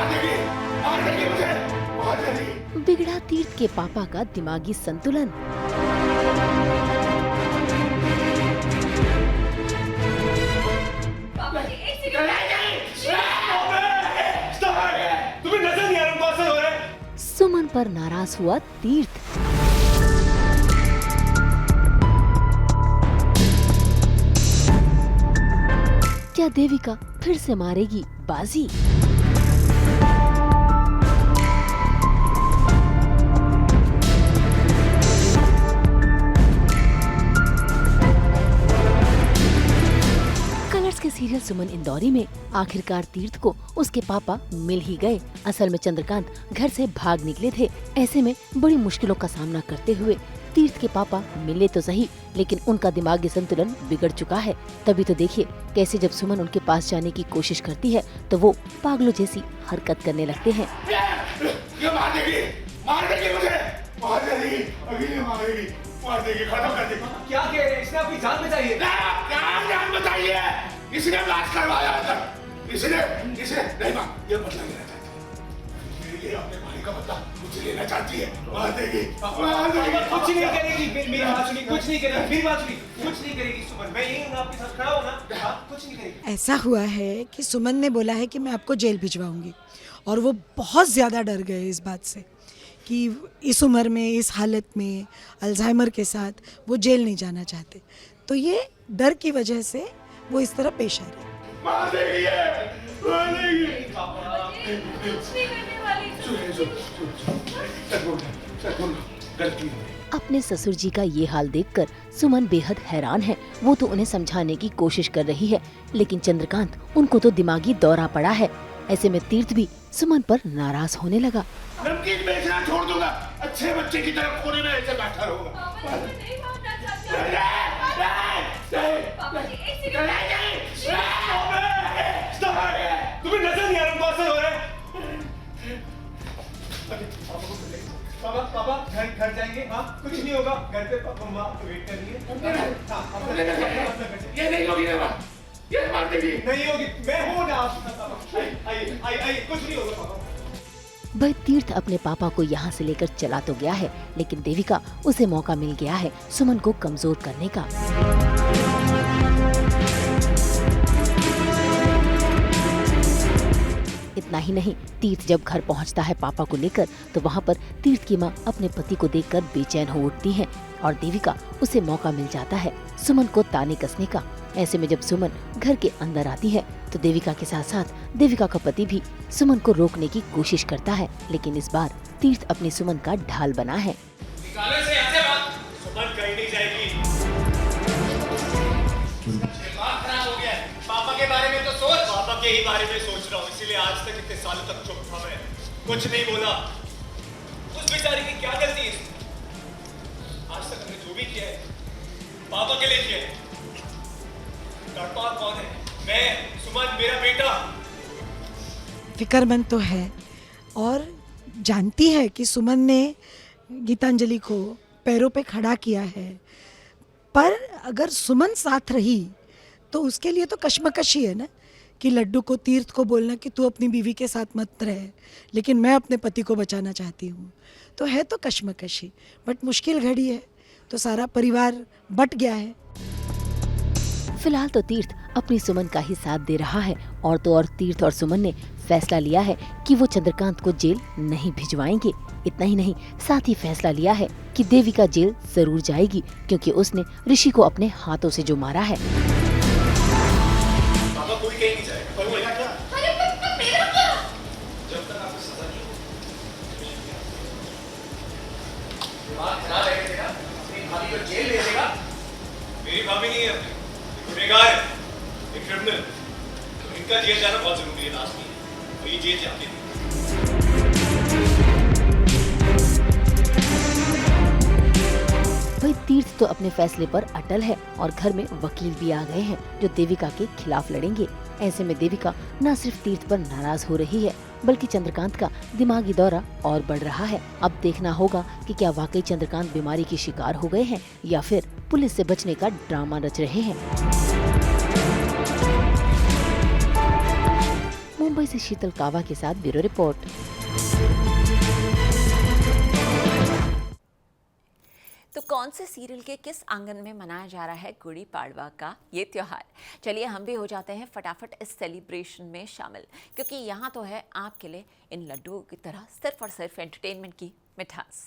मार देगी मुझे, मार देगी। बिगड़ा तीर्थ के पापा का दिमागी संतुलन। तुम्हें नजर नहीं आ रहा कौन सा हो रहा है? सुमन पर नाराज हुआ तीर्थ। क्या देविका फिर से मारेगी बाजी? कलर्स के सीरियल सुमन इंदौरी में आखिरकार तीर्थ को उसके पापा मिल ही गए। असल में चंद्रकांत घर से भाग निकले थे। ऐसे में बड़ी मुश्किलों का सामना करते हुए तीर्थ के पापा मिले तो सही, लेकिन उनका दिमागी संतुलन बिगड़ चुका है। तभी तो देखिए कैसे जब सुमन उनके पास जाने की कोशिश करती है तो वो पागलों जैसी हरकत करने लगते हैं। ये मार देगी मुझे, मार देगी, अभी नहीं मारेगी, मार देगी, खत्म कर देगी। क्या कह रहे हैं? इसने अपनी जान बचाई है। क्या जान बचाई है? इसने इलाज करवाया था, इसने नहीं मां, ये बदला लेना चाहती है, ये अपने भाई का बदला मुझे लेना चाहती है, मार देगी, मार देगी। कुछ नहीं करेगी, मेरी बात सुनी, कुछ नहीं करेगी, मेरी बात सुनी, कुछ नहीं करेगी सुमन, मैं यही हूँ आपके साथ खड़ा हूँ ना, हाँ, कुछ नहीं करेगी। ऐसा हुआ है कि सुमन ने बोला है कि मैं आपको जेल भिजवाऊंगी और वो बहुत ज़्यादा डर गए इस बात से कि इस उम्र में, इस हालत में, अल्जाइमर के साथ वो जेल नहीं जाना चाहते। तो ये डर की वजह से वो इस तरह पेश आ रहे हैं। मार देगी ये, मार देगी। गलती अपने ससुर जी का ये हाल देखकर सुमन बेहद हैरान है। वो तो उन्हें समझाने की कोशिश कर रही है, लेकिन चंद्रकांत उनको तो दिमागी दौरा पड़ा है। ऐसे में तीर्थ भी सुमन पर नाराज होने लगा। नमकीन बेचना छोड़ दूंगा, अच्छे बच्चे की तरफ कोने में ऐसे बैठा रहूंगा। तुम्हें नजर नहीं आ रहा कौन सा हो रहा है? पापा घर जाएंगे, हाँ, कुछ नहीं होगा, घर पे पापा माँ वेट कर रही है। ये नहीं होगी ना, ये मार देगी। नहीं होगी, मैं हूँ ना आपके साथ पापा, आइए, कुछ नहीं होगा पापा। भाई तीर्थ अपने पापा को यहाँ से लेकर चला तो गया है, लेकिन देविका उसे मौका मिल गया है सुमन को कमजोर करने का। इतना ही नहीं, तीर्थ जब घर पहुँचता है पापा को लेकर तो वहाँ पर तीर्थ की माँ अपने पति को देखकर बेचैन हो उठती है और देविका उसे मौका मिल जाता है सुमन को ताने कसने का। ऐसे में जब सुमन घर के अंदर आती है तो देविका के साथ साथ देविका का पति भी सुमन को रोकने की कोशिश करता है, लेकिन इस बार तीर्थ अपनी सुमन का ढाल बना है। सुमन कहीं नहीं जाएगी। दिमाग खराब हो गया है, पापा के बारे में तो सोच। पापा के ही बारे में सोच रहा हूँ, इसीलिए आज तक इतने सालों तक चुप था मैं, कुछ नहीं बोला। उस बेचारे की क्या गलती है? आज तक हमने जो भी किया है पापा के लिए किया है। डरपा कौन है? मैं, सुमन, मेरा बेटा। फिक्रमंद तो है और जानती है कि सुमन ने गीतांजलि को पैरों पे खड़ा किया है, पर अगर सुमन साथ रही तो उसके लिए तो कश्मकश ही है ना कि लड्डू को, तीर्थ को बोलना कि तू अपनी बीवी के साथ मत रहे, लेकिन मैं अपने पति को बचाना चाहती हूँ। तो है तो कश्मकश ही, बट मुश्किल घड़ी है तो सारा परिवार बट गया है। फिलहाल तो तीर्थ अपनी सुमन का ही साथ दे रहा है और तो और तीर्थ और सुमन ने फैसला लिया है कि वो चंद्रकांत को जेल नहीं भिजवाएंगे। इतना ही नहीं, साथ ही फैसला लिया है कि देविका जेल जरूर जाएगी क्योंकि उसने ऋषि को अपने हाथों से जो मारा है। पापा कोई कहीं नहीं जाएगा। पर वो क्या? मेरा क्या? जब तक आपको सजा नहीं होगी, दिमाग खराब है तेरा, अपनी भाभी को जेल ले देगा। मेरी भाभी नहीं है, गुनहगार है, एक क्रिमिनल। तो इनका जेल जाना बहुत जरूरी है, लाजमी है, और ये जेल जाते हैं। भाई तीर्थ तो अपने फैसले पर अटल है और घर में वकील भी आ गए हैं जो देविका के खिलाफ लड़ेंगे। ऐसे में देविका न सिर्फ तीर्थ पर नाराज हो रही है बल्कि चंद्रकांत का दिमागी दौरा और बढ़ रहा है। अब देखना होगा कि क्या वाकई चंद्रकांत बीमारी की शिकार हो गए हैं या फिर पुलिस से बचने का ड्रामा रच रहे हैं। मुंबई मुंबई से शीतल कावा के साथ ब्यूरो रिपोर्ट। तो कौन से सीरियल के किस आंगन में मनाया जा रहा है गुड़ी पाड़वा का ये त्योहार? चलिए हम भी हो जाते हैं फटाफट इस सेलिब्रेशन में शामिल, क्योंकि यहाँ तो है आपके लिए इन लड्डुओं की तरह सिर्फ और सिर्फ एंटरटेनमेंट की मिठास।